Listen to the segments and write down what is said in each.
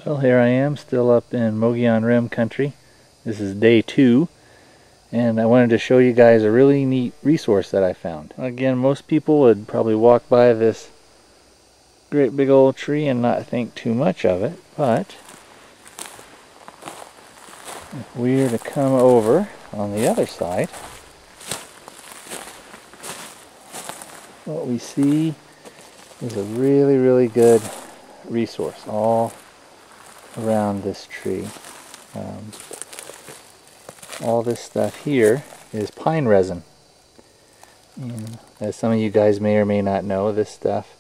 Well, here I am, still up in Mogollon Rim country. This is day 2, and I wanted to show you guys a really neat resource that I found. Again, most people would probably walk by this great big old tree and not think too much of it, but if we were to come over on the other side, what we see is a really good resource all around this tree. All this stuff here is pine resin, and as some of you guys may or may not know, this stuff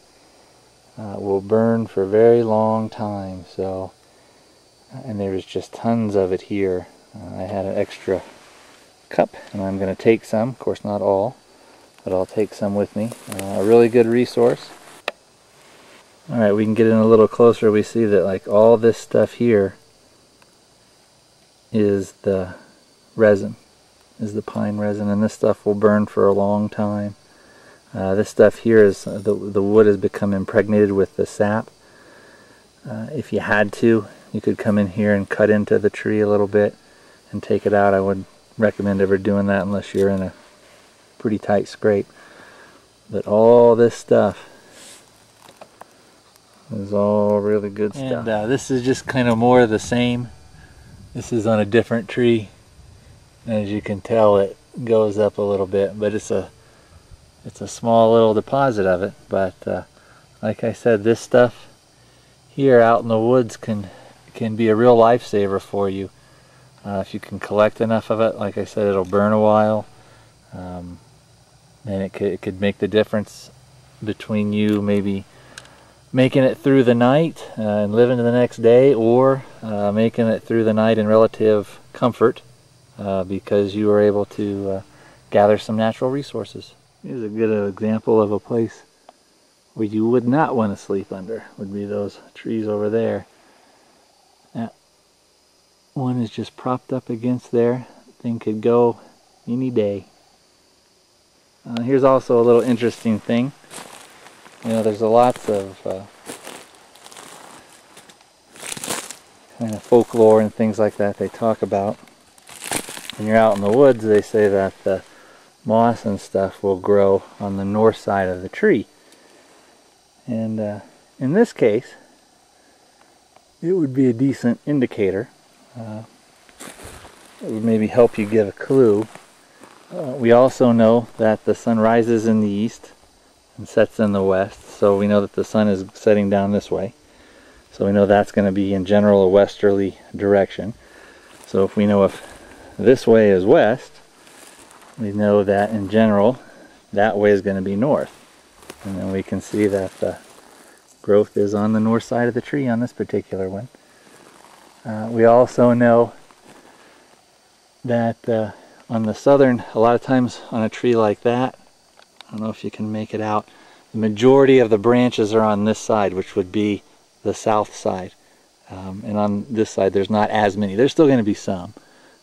will burn for a very long time. So, and there's just tons of it here. I had an extra cup, and I'm going to take some. Of course, not all, but I'll take some with me. A really good resource. Alright, we can get in a little closer. We see that like all this stuff here is the resin, is the pine resin, and this stuff will burn for a long time. This stuff here is, the wood has become impregnated with the sap. If you had to, you could come in here and cut into the tree a little bit and take it out. I wouldn't recommend ever doing that unless you're in a pretty tight scrape. But all this stuff is all really good stuff. And this is just kind of more of the same. This is on a different tree. As you can tell, it goes up a little bit, but it's a small little deposit of it. But like I said, this stuff here out in the woods can be a real lifesaver for you. If you can collect enough of it, like I said, it'll burn a while. And it could make the difference between you maybe making it through the night and living to the next day, or making it through the night in relative comfort because you were able to gather some natural resources. Here's a good example of a place where you would not want to sleep under, would be those trees over there. That one is just propped up against there. Thing could go any day. Here's also a little interesting thing. You know, there's lots of kind of folklore and things like that they talk about. When you're out in the woods, they say that the moss and stuff will grow on the north side of the tree. And in this case, it would be a decent indicator. It would maybe help you get a clue. We also know that the sun rises in the east and sets in the west, so we know that the sun is setting down this way. So we know that's going to be in general a westerly direction. So if we know if this way is west, we know that in general that way is going to be north. And then we can see that the growth is on the north side of the tree on this particular one. We also know that on the southern, a lot of times on a tree like that, I don't know if you can make it out, the majority of the branches are on this side, which would be the south side. And on this side there's not as many. There's still going to be some.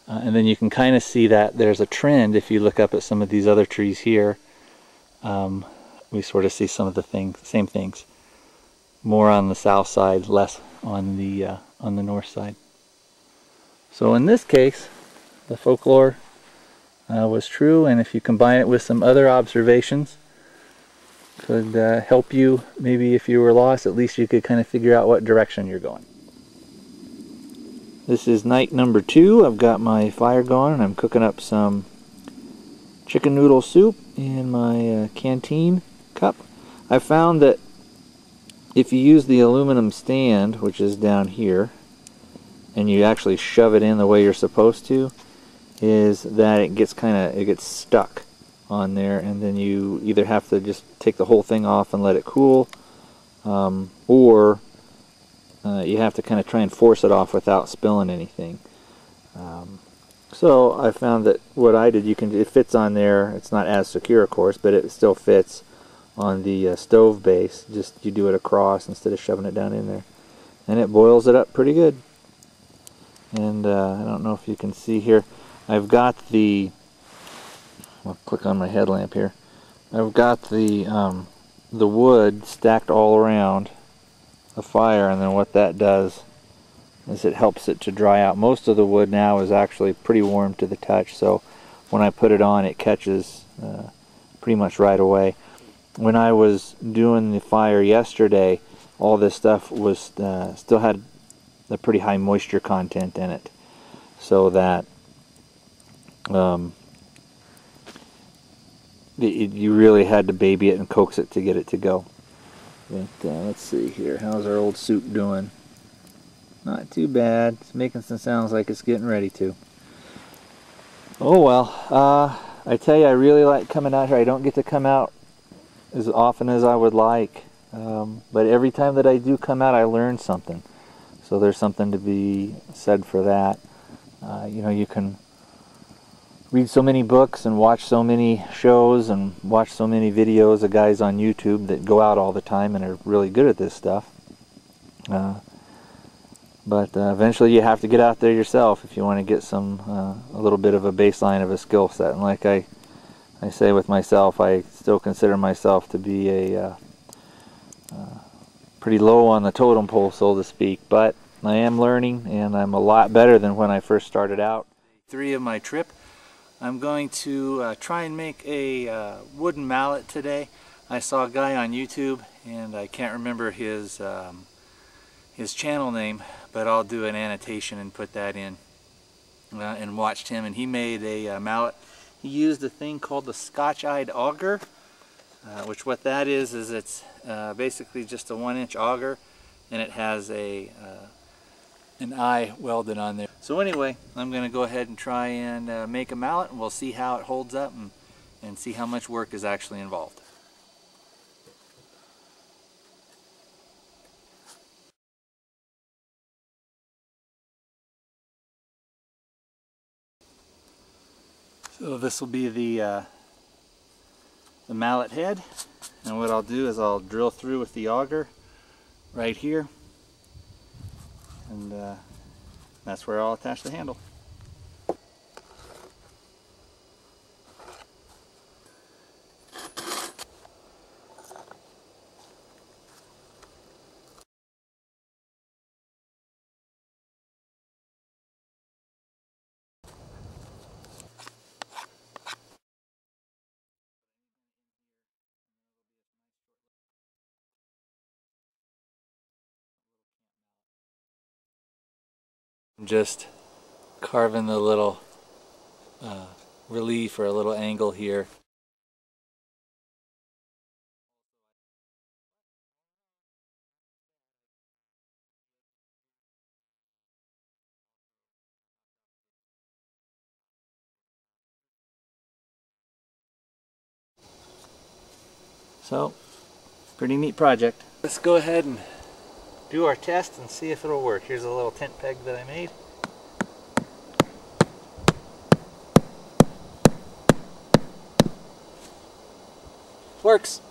And then you can kind of see that there's a trend if you look up at some of these other trees here. We sort of see some of the same things. More on the south side, less on the north side. So in this case, the folklore was true, and if you combine it with some other observations, could help you. Maybe if you were lost, at least you could kind of figure out what direction you're going. This is night number 2. I've got my fire going and I'm cooking up some chicken noodle soup in my canteen cup. I found that if you use the aluminum stand, which is down here, and you actually shove it in the way you're supposed to, is that it gets stuck on there, and then you either have to just take the whole thing off and let it cool, or you have to kind of try and force it off without spilling anything. So I found that what I did, it fits on there. It's not as secure, of course, but it still fits on the stove base. Just you do it across instead of shoving it down in there, and it boils it up pretty good. And I don't know if you can see here, I've got I'll click on my headlamp here. I've got the wood stacked all around the fire, and then what that does as it helps it to dry out. Most of the wood now is actually pretty warm to the touch, so when I put it on, it catches pretty much right away. When I was doing the fire yesterday, all this stuff was still had a pretty high moisture content in it, so that you really had to baby it and coax it to get it to go. But let's see here, how's our old soup doing? Not too bad. It's making some sounds like it's getting ready to. Oh well, I tell you, I really like coming out here. I don't get to come out as often as I would like, but every time that I do come out, I learn something. So there's something to be said for that. You know, you can read so many books and watch so many shows and watch so many videos of guys on YouTube that go out all the time and are really good at this stuff. But eventually you have to get out there yourself if you want to get some a little bit of a baseline of a skill set. And like I say with myself, I still consider myself to be a pretty low on the totem pole, so to speak, but I am learning and I'm a lot better than when I first started out. 3 of my trip. I'm going to try and make a wooden mallet today. I saw a guy on YouTube, and I can't remember his channel name, but I'll do an annotation and put that in, and watched him, and he made a mallet. He used a thing called the Scotch-eyed auger, which what that is it's basically just a 1-inch auger, and it has an eye welded on there. So anyway, I'm going to go ahead and try and make a mallet, and we'll see how it holds up and see how much work is actually involved. So this will be the mallet head, and what I'll do is I'll drill through with the auger right here, and that's where I'll attach the handle. I'm just carving the little relief or a little angle here. So, pretty neat project. Let's go ahead and do our test and see if it'll work. Here's a little tent peg that I made. Works.